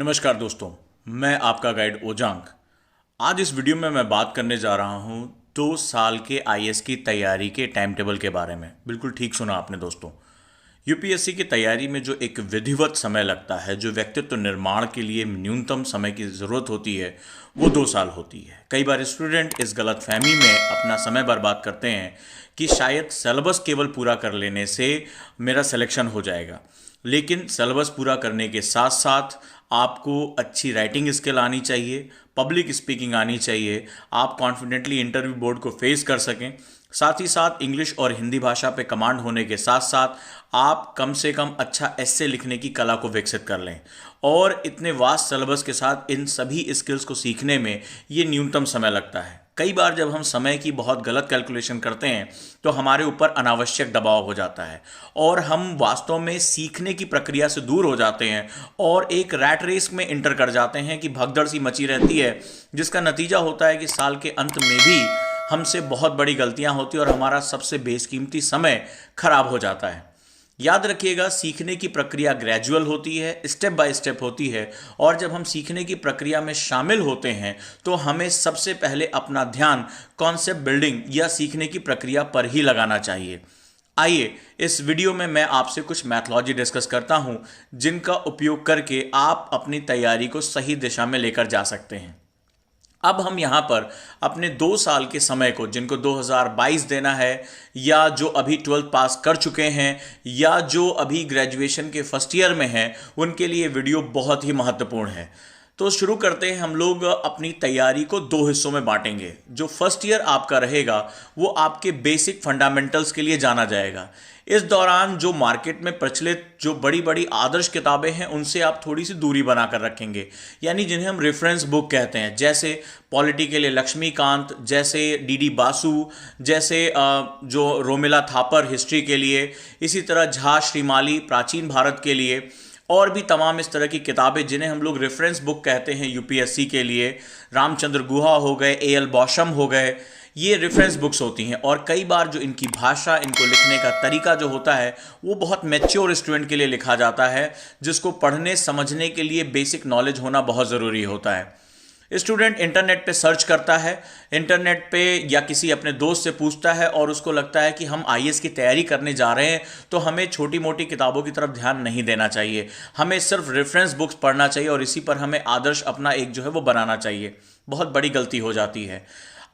नमस्कार दोस्तों, मैं आपका गाइड ओजांग। आज इस वीडियो में मैं बात करने जा रहा हूँ 2 साल के आईएएस की तैयारी के टाइम टेबल के बारे में। बिल्कुल ठीक सुना आपने दोस्तों। यूपीएससी की तैयारी में जो एक विधिवत समय लगता है, जो व्यक्तित्व निर्माण के लिए न्यूनतम समय की ज़रूरत होती है, वो 2 साल होती है। कई बार स्टूडेंट इस गलतफहमी में अपना समय बर्बाद करते हैं कि शायद सिलेबस केवल पूरा कर लेने से मेरा सिलेक्शन हो जाएगा। लेकिन सिलेबस पूरा करने के साथ साथ आपको अच्छी राइटिंग स्किल आनी चाहिए, पब्लिक स्पीकिंग आनी चाहिए, आप कॉन्फिडेंटली इंटरव्यू बोर्ड को फेस कर सकें। साथ ही साथ इंग्लिश और हिंदी भाषा पे कमांड होने के साथ साथ आप कम से कम अच्छा एस्से लिखने की कला को विकसित कर लें। और इतने वास्ट सिलेबस के साथ इन सभी स्किल्स को सीखने में ये न्यूनतम समय लगता है। कई बार जब हम समय की बहुत गलत कैलकुलेशन करते हैं तो हमारे ऊपर अनावश्यक दबाव हो जाता है और हम वास्तव में सीखने की प्रक्रिया से दूर हो जाते हैं और एक रैट रेस में इंटर कर जाते हैं कि भगदड़ सी मची रहती है, जिसका नतीजा होता है कि साल के अंत में भी हमसे बहुत बड़ी गलतियां होती हैं और हमारा सबसे बेशकीमती समय खराब हो जाता है। याद रखिएगा, सीखने की प्रक्रिया ग्रेजुअल होती है, स्टेप बाय स्टेप होती है। और जब हम सीखने की प्रक्रिया में शामिल होते हैं तो हमें सबसे पहले अपना ध्यान कॉन्सेप्ट बिल्डिंग या सीखने की प्रक्रिया पर ही लगाना चाहिए। आइए इस वीडियो में मैं आपसे कुछ मैथोलॉजी डिस्कस करता हूं, जिनका उपयोग करके आप अपनी तैयारी को सही दिशा में लेकर जा सकते हैं। अब हम यहाँ पर अपने 2 साल के समय को, जिनको 2022 देना है, या जो अभी 12th पास कर चुके हैं, या जो अभी ग्रेजुएशन के फर्स्ट ईयर में हैं, उनके लिए वीडियो बहुत ही महत्वपूर्ण है। तो शुरू करते हैं। हम लोग अपनी तैयारी को 2 हिस्सों में बांटेंगे। जो फर्स्ट ईयर आपका रहेगा वो आपके बेसिक फंडामेंटल्स के लिए जाना जाएगा। इस दौरान जो मार्केट में प्रचलित जो बड़ी बड़ी आदर्श किताबें हैं उनसे आप थोड़ी सी दूरी बनाकर रखेंगे, यानी जिन्हें हम रेफरेंस बुक कहते हैं, जैसे पॉलिटी के लिए लक्ष्मीकांत, जैसे डीडी बासु, जैसे जो रोमिला थापर हिस्ट्री के लिए, इसी तरह झा श्रीमाली प्राचीन भारत के लिए, और भी तमाम इस तरह की किताबें जिन्हें हम लोग रेफरेंस बुक कहते हैं यूपीएससी के लिए। रामचंद्र गुहा हो गए, एएल बॉशम हो गए, ये रेफरेंस बुक्स होती हैं। और कई बार जो इनकी भाषा, इनको लिखने का तरीका जो होता है वो बहुत मैच्योर स्टूडेंट के लिए लिखा जाता है, जिसको पढ़ने समझने के लिए बेसिक नॉलेज होना बहुत ज़रूरी होता है। स्टूडेंट इंटरनेट पे सर्च करता है, इंटरनेट पे या किसी अपने दोस्त से पूछता है और उसको लगता है कि हम आईएएस की तैयारी करने जा रहे हैं, तो हमें छोटी मोटी किताबों की तरफ ध्यान नहीं देना चाहिए। हमें सिर्फ रेफरेंस बुक्स पढ़ना चाहिए और इसी पर हमें आदर्श अपना एक जो है वो बनाना चाहिए। बहुत बड़ी गलती हो जाती है।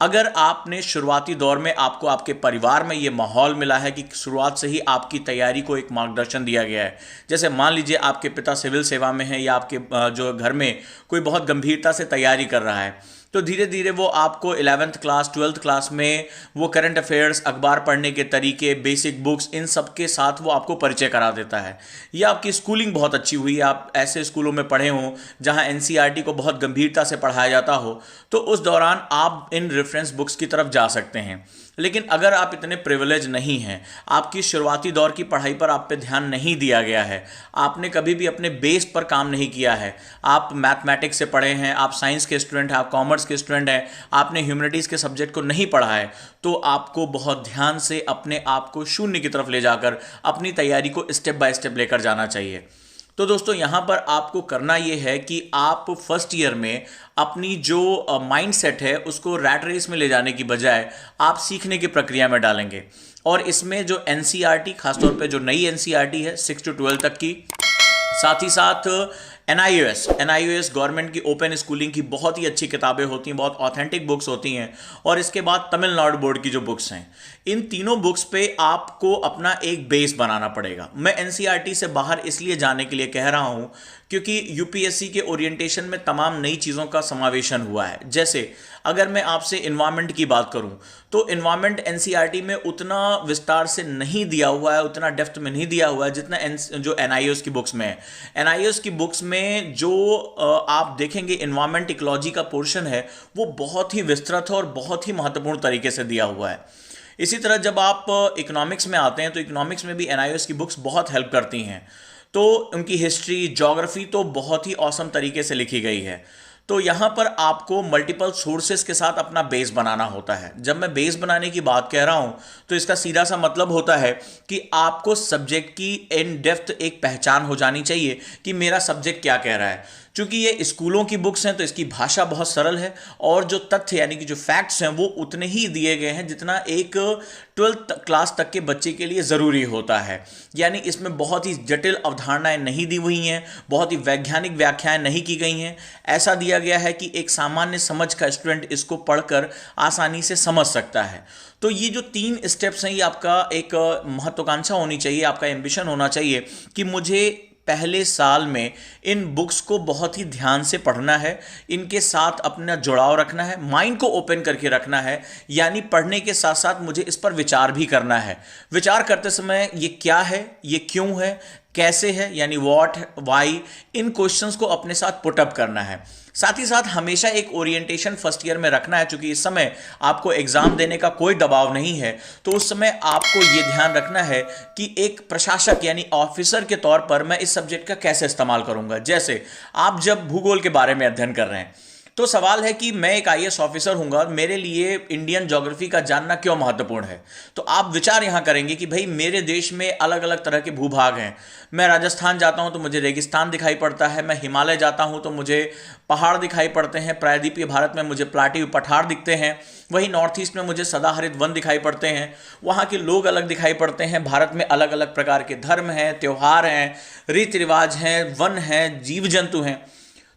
अगर आपने शुरुआती दौर में, आपको आपके परिवार में ये माहौल मिला है कि शुरुआत से ही आपकी तैयारी को एक मार्गदर्शन दिया गया है, जैसे मान लीजिए आपके पिता सिविल सेवा में हैं या आपके जो घर में कोई बहुत गंभीरता से तैयारी कर रहा है, तो धीरे धीरे वो आपको 11th क्लास 12th क्लास में वो करंट अफेयर्स, अखबार पढ़ने के तरीके, बेसिक बुक्स, इन सब के साथ वो आपको परिचय करा देता है। या आपकी स्कूलिंग बहुत अच्छी हुई है, आप ऐसे स्कूलों में पढ़े हों जहां एनसीईआरटी को बहुत गंभीरता से पढ़ाया जाता हो, तो उस दौरान आप इन रेफरेंस बुक्स की तरफ जा सकते हैं। लेकिन अगर आप इतने प्रिविलेज नहीं हैं, आपकी शुरुआती दौर की पढ़ाई पर आप पे ध्यान नहीं दिया गया है, आपने कभी भी अपने बेस पर काम नहीं किया है, आप मैथमेटिक्स से पढ़े हैं, आप साइंस के स्टूडेंट हैं, आप कॉमर्स के स्टूडेंट हैं, आपने ह्यूमैनिटीज़ के सब्जेक्ट को नहीं पढ़ा है, तो आपको बहुत ध्यान से अपने आप को शून्य की तरफ ले जाकर अपनी तैयारी को स्टेप बाय स्टेप लेकर जाना चाहिए। तो दोस्तों, यहाँ पर आपको करना ये है कि आप फर्स्ट ईयर में अपनी जो माइंड सेट है उसको रैट रेस में ले जाने की बजाय आप सीखने की प्रक्रिया में डालेंगे। और इसमें जो एनसीईआरटी, खासतौर पे जो नई एनसीईआरटी है 6 to 12 तक की, साथ ही साथ एनआईओएस गवर्नमेंट की ओपन स्कूलिंग की बहुत ही अच्छी किताबें होती हैं, बहुत ऑथेंटिक बुक्स होती हैं। और इसके बाद तमिलनाडु बोर्ड की जो बुक्स हैं, इन तीनों बुक्स पे आपको अपना एक बेस बनाना पड़ेगा। मैं एनसीईआरटी से बाहर इसलिए जाने के लिए कह रहा हूं क्योंकि यूपीएससी के ओरिएंटेशन में तमाम नई चीज़ों का समावेशन हुआ है। जैसे अगर मैं आपसे इन्वायरमेंट की बात करूं तो इन्वायरमेंट एनसीईआरटी में उतना विस्तार से नहीं दिया हुआ है, उतना डेप्थ में नहीं दिया हुआ है जितना जो एनआईओएस की बुक्स में है। एनआईओएस की बुक्स में जो आप देखेंगे इन्वायरमेंट इकोलॉजी का पोर्शन है वो बहुत ही विस्तृत है और बहुत ही महत्वपूर्ण तरीके से दिया हुआ है। इसी तरह जब आप इकोनॉमिक्स में आते हैं तो इकोनॉमिक्स में भी एनआईओएस की बुक्स बहुत हेल्प करती हैं। तो उनकी हिस्ट्री, ज्योग्राफी तो बहुत ही औसम तरीके से लिखी गई है। तो यहाँ पर आपको मल्टीपल सोर्सेस के साथ अपना बेस बनाना होता है। जब मैं बेस बनाने की बात कह रहा हूँ तो इसका सीधा सा मतलब होता है कि आपको सब्जेक्ट की इन डेप्थ एक पहचान हो जानी चाहिए कि मेरा सब्जेक्ट क्या कह रहा है। चूंकि ये स्कूलों की बुक्स हैं तो इसकी भाषा बहुत सरल है और जो तथ्य यानी कि जो फैक्ट्स हैं वो उतने ही दिए गए हैं जितना एक 12th क्लास तक के बच्चे के लिए ज़रूरी होता है। यानी इसमें बहुत ही जटिल अवधारणाएं नहीं दी हुई हैं, बहुत ही वैज्ञानिक व्याख्याएं नहीं की गई हैं। ऐसा दिया गया है कि एक सामान्य समझ का स्टूडेंट इसको पढ़कर आसानी से समझ सकता है। तो ये जो 3 स्टेप्स हैं ये आपका एक महत्वाकांक्षा होनी चाहिए, आपका एम्बिशन होना चाहिए कि मुझे पहले साल में इन बुक्स को बहुत ही ध्यान से पढ़ना है, इनके साथ अपना जुड़ाव रखना है, माइंड को ओपन करके रखना है। यानी पढ़ने के साथ साथ मुझे इस पर विचार भी करना है। विचार करते समय ये क्या है, ये क्यों है, कैसे है, यानी व्हाट, व्हाई, इन क्वेश्चंस को अपने साथ पुटअप करना है। साथ ही साथ हमेशा एक ओरिएंटेशन फर्स्ट ईयर में रखना है, क्योंकि इस समय आपको एग्जाम देने का कोई दबाव नहीं है। तो उस समय आपको यह ध्यान रखना है कि एक प्रशासक यानी ऑफिसर के तौर पर मैं इस सब्जेक्ट का कैसे इस्तेमाल करूंगा। जैसे आप जब भूगोल के बारे में अध्ययन कर रहे हैं तो सवाल है कि मैं एक आईएएस ऑफिसर हूंगा, मेरे लिए इंडियन ज्योग्राफी का जानना क्यों महत्वपूर्ण है। तो आप विचार यहां करेंगे कि भाई मेरे देश में अलग अलग तरह के भूभाग हैं। मैं राजस्थान जाता हूं तो मुझे रेगिस्तान दिखाई पड़ता है, मैं हिमालय जाता हूं तो मुझे पहाड़ दिखाई पड़ते हैं, प्रायद्वीपीय भारत में मुझे प्लाटीव पठार दिखते हैं, वहीं नॉर्थ ईस्ट में मुझे सदाहरित वन दिखाई पड़ते हैं, वहाँ के लोग अलग दिखाई पड़ते हैं, भारत में अलग अलग प्रकार के धर्म हैं, त्यौहार हैं, रीति रिवाज हैं, वन हैं, जीव जंतु हैं।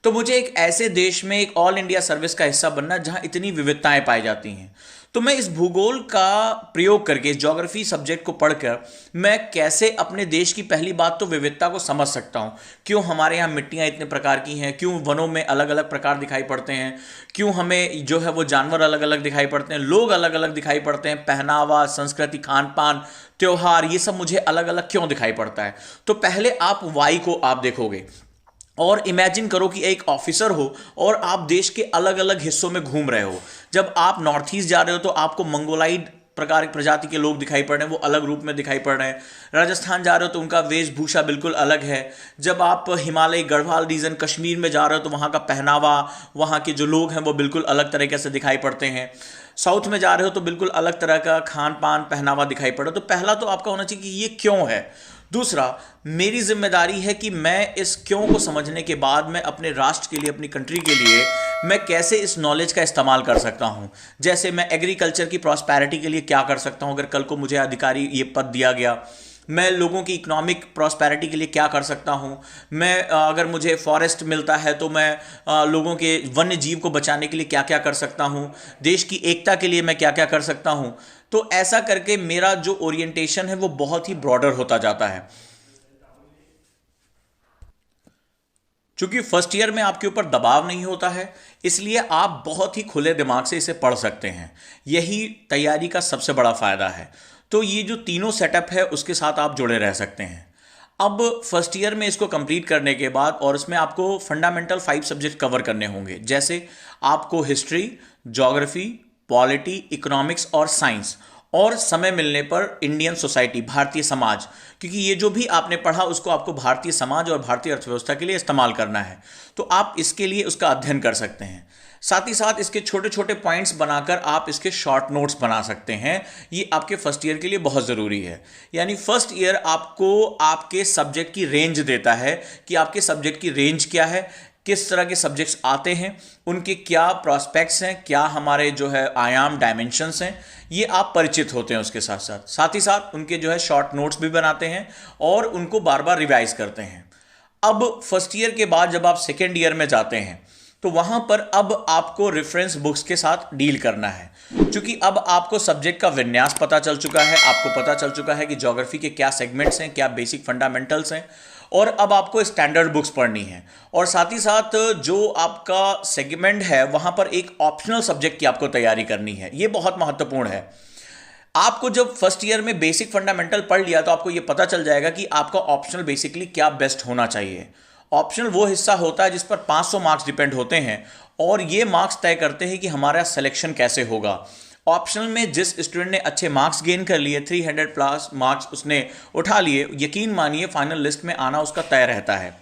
तो मुझे एक ऐसे देश में एक ऑल इंडिया सर्विस का हिस्सा बनना जहां इतनी विविधताएं पाई जाती हैं। तो मैं इस भूगोल का प्रयोग करके, इस ज्योग्राफी सब्जेक्ट को पढ़कर मैं कैसे अपने देश की, पहली बात तो विविधता को समझ सकता हूं। क्यों हमारे यहाँ मिट्टियाँ इतने प्रकार की हैं, क्यों वनों में अलग अलग प्रकार दिखाई पड़ते हैं, क्यों हमें जो है वो जानवर अलग अलग दिखाई पड़ते हैं, लोग अलग अलग दिखाई पड़ते हैं, पहनावा, संस्कृति, खान पान, त्योहार, ये सब मुझे अलग अलग क्यों दिखाई पड़ता है। तो पहले आप वाई को आप देखोगे और इमेजिन करो कि एक ऑफिसर हो और आप देश के अलग अलग हिस्सों में घूम रहे हो। जब आप नॉर्थ ईस्ट जा रहे हो तो आपको मंगोलाइड प्रकार प्रजाति के लोग दिखाई पड़ रहे हैं, वो अलग रूप में दिखाई पड़ रहे हैं। राजस्थान जा रहे हो तो उनका वेशभूषा बिल्कुल अलग है। जब आप हिमालय गढ़वाल रीजन कश्मीर में जा रहे हो तो वहाँ का पहनावा, वहाँ के जो लोग हैं वो बिल्कुल अलग तरीके से दिखाई पड़ते हैं। साउथ में जा रहे हो तो बिल्कुल अलग तरह का खान पान, पहनावा दिखाई पड़ रहा है। तो पहला तो आपका होना चाहिए कि ये क्यों है। दूसरा, मेरी जिम्मेदारी है कि मैं इस क्यों को समझने के बाद मैं अपने राष्ट्र के लिए, अपनी कंट्री के लिए मैं कैसे इस नॉलेज का इस्तेमाल कर सकता हूं। जैसे मैं एग्रीकल्चर की प्रॉस्पेरिटी के लिए क्या कर सकता हूं, अगर कल को मुझे अधिकारी ये पद दिया गया। मैं लोगों की इकोनॉमिक प्रॉस्पेरिटी के लिए क्या कर सकता हूं। मैं अगर मुझे फॉरेस्ट मिलता है तो मैं लोगों के वन्य जीव को बचाने के लिए क्या क्या कर सकता हूं। देश की एकता के लिए मैं क्या क्या कर सकता हूं। तो ऐसा करके मेरा जो ओरिएंटेशन है वो बहुत ही ब्रॉडर होता जाता है। चूंकि फर्स्ट ईयर में आपके ऊपर दबाव नहीं होता है, इसलिए आप बहुत ही खुले दिमाग से इसे पढ़ सकते हैं। यही तैयारी का सबसे बड़ा फायदा है। तो ये जो तीनों सेटअप है उसके साथ आप जुड़े रह सकते हैं। अब फर्स्ट ईयर में इसको कंप्लीट करने के बाद और इसमें आपको फंडामेंटल 5 सब्जेक्ट कवर करने होंगे। जैसे आपको हिस्ट्री, ज्योग्राफी, पॉलिटी, इकोनॉमिक्स और साइंस, और समय मिलने पर इंडियन सोसाइटी, भारतीय समाज, क्योंकि ये जो भी आपने पढ़ा उसको आपको भारतीय समाज और भारतीय अर्थव्यवस्था के लिए इस्तेमाल करना है। तो आप इसके लिए उसका अध्ययन कर सकते हैं। साथ ही साथ इसके छोटे छोटे पॉइंट्स बनाकर आप इसके शॉर्ट नोट्स बना सकते हैं। ये आपके फर्स्ट ईयर के लिए बहुत ज़रूरी है। यानी फर्स्ट ईयर आपको आपके सब्जेक्ट की रेंज देता है कि आपके सब्जेक्ट की रेंज क्या है, किस तरह के सब्जेक्ट्स आते हैं, उनके क्या प्रॉस्पेक्ट्स हैं, क्या हमारे जो है आयाम, डायमेंशंस हैं, ये आप परिचित होते हैं। उसके साथ ही साथ उनके जो है शॉर्ट नोट्स भी बनाते हैं और उनको बार बार रिवाइज करते हैं। अब फर्स्ट ईयर के बाद जब आप सेकेंड ईयर में जाते हैं तो वहां पर अब आपको रेफरेंस बुक्स के साथ डील करना है। क्योंकि अब आपको सब्जेक्ट का विन्यास पता चल चुका है, आपको पता चल चुका है कि ज्योग्राफी के क्या सेगमेंट्स हैं, क्या बेसिक फंडामेंटल्स हैं, और अब आपको स्टैंडर्ड बुक्स पढ़नी है। और साथ ही साथ जो आपका सेगमेंट है वहां पर एक ऑप्शनल सब्जेक्ट की आपको तैयारी करनी है। ये बहुत महत्वपूर्ण है। आपको जब फर्स्ट ईयर में बेसिक फंडामेंटल पढ़ लिया तो आपको ये पता चल जाएगा कि आपका ऑप्शनल बेसिकली क्या बेस्ट होना चाहिए। ऑप्शनल वो हिस्सा होता है जिस पर 500 मार्क्स डिपेंड होते हैं और ये मार्क्स तय करते हैं कि हमारा सिलेक्शन कैसे होगा। ऑप्शनल में जिस स्टूडेंट ने अच्छे मार्क्स गेन कर लिए, 300 प्लस मार्क्स उसने उठा लिए, यकीन मानिए फाइनल लिस्ट में आना उसका तय रहता है।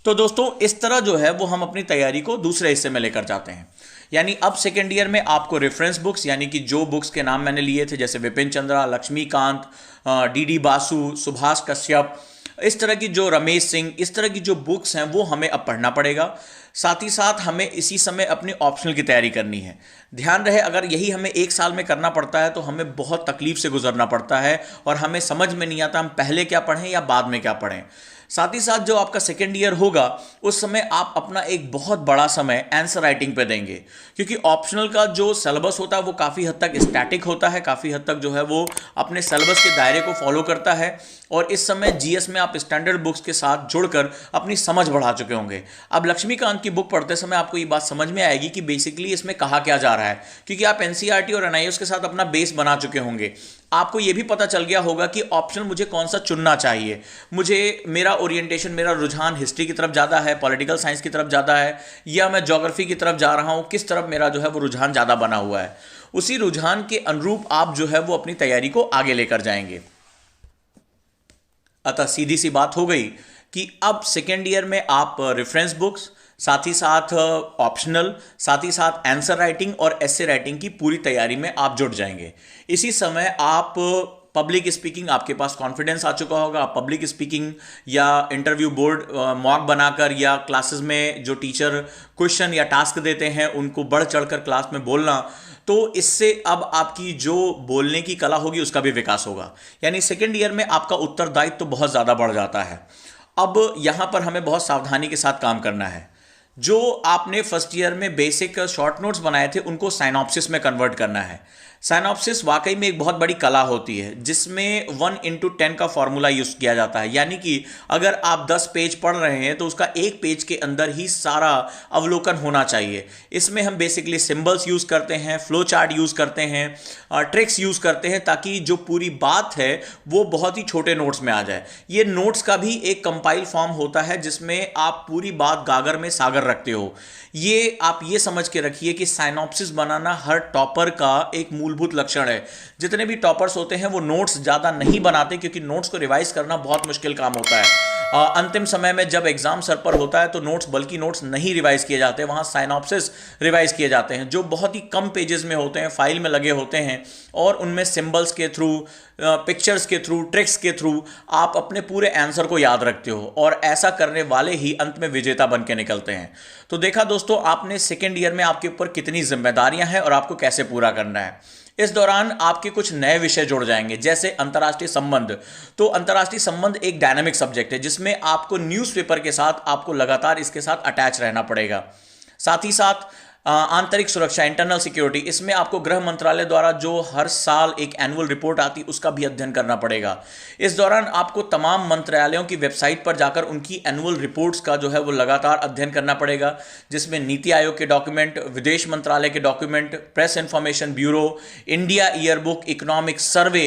तो दोस्तों इस तरह जो है वो हम अपनी तैयारी को दूसरे हिस्से में लेकर जाते हैं। यानी अब सेकेंड ईयर में आपको रेफरेंस बुक्स, यानी कि जो बुक्स के नाम मैंने लिए थे जैसे विपिन चंद्रा, लक्ष्मीकांत, डी बासु, सुभाष कश्यप, इस तरह की जो रमेश सिंह, इस तरह की जो बुक्स हैं वो हमें अब पढ़ना पड़ेगा। साथ ही साथ हमें इसी समय अपनी ऑप्शनल की तैयारी करनी है। ध्यान रहे, अगर यही हमें एक साल में करना पड़ता है तो हमें बहुत तकलीफ से गुजरना पड़ता है और हमें समझ में नहीं आता हम पहले क्या पढ़ें या बाद में क्या पढ़ें। साथ ही साथ जो आपका सेकेंड ईयर होगा उस समय आप अपना एक बहुत बड़ा समय आंसर राइटिंग पे देंगे, क्योंकि ऑप्शनल का जो सिलेबस होता है वो काफ़ी हद तक स्टैटिक होता है, काफ़ी हद तक जो है वो अपने सिलेबस के दायरे को फॉलो करता है। और इस समय जीएस में आप स्टैंडर्ड बुक्स के साथ जुड़कर अपनी समझ बढ़ा चुके होंगे। अब लक्ष्मीकांत की बुक पढ़ते समय आपको ये बात समझ में आएगी कि बेसिकली इसमें कहा क्या जा रहा है, क्योंकि आप एनसीईआरटी और एनआईओएस के साथ अपना बेस बना चुके होंगे। आपको यह भी पता चल गया होगा कि ऑप्शन मुझे कौन सा चुनना चाहिए। मुझे मेरा ओरिएंटेशन, मेरा रुझान हिस्ट्री की तरफ ज़्यादा है, पॉलिटिकल साइंस की तरफ ज़्यादा है, या मैं ज्योग्राफी की तरफ जा रहा हूँ, किस तरफ मेरा जो है वो रुझान ज़्यादा बना हुआ है। उसी रुझान के अनुरूप आप जो है वो अपनी तैयारी को आगे लेकर जाएंगे। अतः सीधी सी बात हो गई कि अब सेकेंड ईयर में आप रेफरेंस बुक्स, साथ ही साथ ऑप्शनल, साथ ही साथ आंसर राइटिंग और एसे राइटिंग की पूरी तैयारी में आप जुट जाएंगे। इसी समय आप पब्लिक स्पीकिंग, आपके पास कॉन्फिडेंस आ चुका होगा, आप पब्लिक स्पीकिंग या इंटरव्यू बोर्ड मॉक बनाकर या क्लासेस में जो टीचर क्वेश्चन या टास्क देते हैं उनको बढ़ चढ़कर क्लास में बोलना, तो इससे अब आपकी जो बोलने की कला होगी उसका भी विकास होगा। यानी सेकेंड ईयर में आपका उत्तरदायित्व तो बहुत ज़्यादा बढ़ जाता है। अब यहां पर हमें बहुत सावधानी के साथ काम करना है। जो आपने फर्स्ट ईयर में बेसिक शॉर्ट नोट्स बनाए थे उनको साइनॉप्सिस में कन्वर्ट करना है। साइनॉप्सिस वाकई में एक बहुत बड़ी कला होती है जिसमें 1:10 का फॉर्मूला यूज किया जाता है। यानी कि अगर आप 10 पेज पढ़ रहे हैं तो उसका एक पेज के अंदर ही सारा अवलोकन होना चाहिए। इसमें हम बेसिकली सिंबल्स यूज करते हैं, फ्लो चार्ट यूज करते हैं, ट्रिक्स यूज करते हैं, ताकि जो पूरी बात है वो बहुत ही छोटे नोट्स में आ जाए। ये नोट्स का भी एक कंपाइल फॉर्म होता है जिसमें आप पूरी बात गागर में सागर रखते हो। ये आप ये समझ के रखिए कि साइनॉप्सिस बनाना हर टॉपर का एक मूलभूत लक्षण है। जितने भी टॉपर्स होते हैं वो नोट्स ज़्यादा नहीं बनाते, क्योंकि नोट्स को रिवाइज करना बहुत मुश्किल काम होता है। अंतिम समय में जब एग्जाम सर पर होता है तो बल्कि नोट्स नहीं रिवाइज किए जाते, वहाँ साइनॉप्सिस रिवाइज किए जाते हैं, जो बहुत ही कम पेजेस में होते हैं, फाइल में लगे होते हैं, और उनमें सिंबल्स के थ्रू, पिक्चर्स के थ्रू, ट्रिक्स के थ्रू आप अपने पूरे आंसर को याद रखते हो, और ऐसा करने वाले ही अंत में विजेता बन के निकलते हैं। तो देखा दोस्तों, आपने सेकेंड ईयर में आपके ऊपर कितनी जिम्मेदारियां हैं और आपको कैसे पूरा करना है। इस दौरान आपके कुछ नए विषय जुड़ जाएंगे, जैसे अंतर्राष्ट्रीय संबंध। तो अंतर्राष्ट्रीय संबंध एक डायनामिक सब्जेक्ट है जिसमें आपको न्यूज़पेपर के साथ आपको लगातार इसके साथ अटैच रहना पड़ेगा। साथ ही साथ आंतरिक सुरक्षा, इंटरनल सिक्योरिटी, इसमें आपको गृह मंत्रालय द्वारा जो हर साल एक एनुअल रिपोर्ट आती है उसका भी अध्ययन करना पड़ेगा। इस दौरान आपको तमाम मंत्रालयों की वेबसाइट पर जाकर उनकी एनुअल रिपोर्ट्स का जो है वो लगातार अध्ययन करना पड़ेगा, जिसमें नीति आयोग के डॉक्यूमेंट, विदेश मंत्रालय के document, press information bureau, India yearbook, economic survey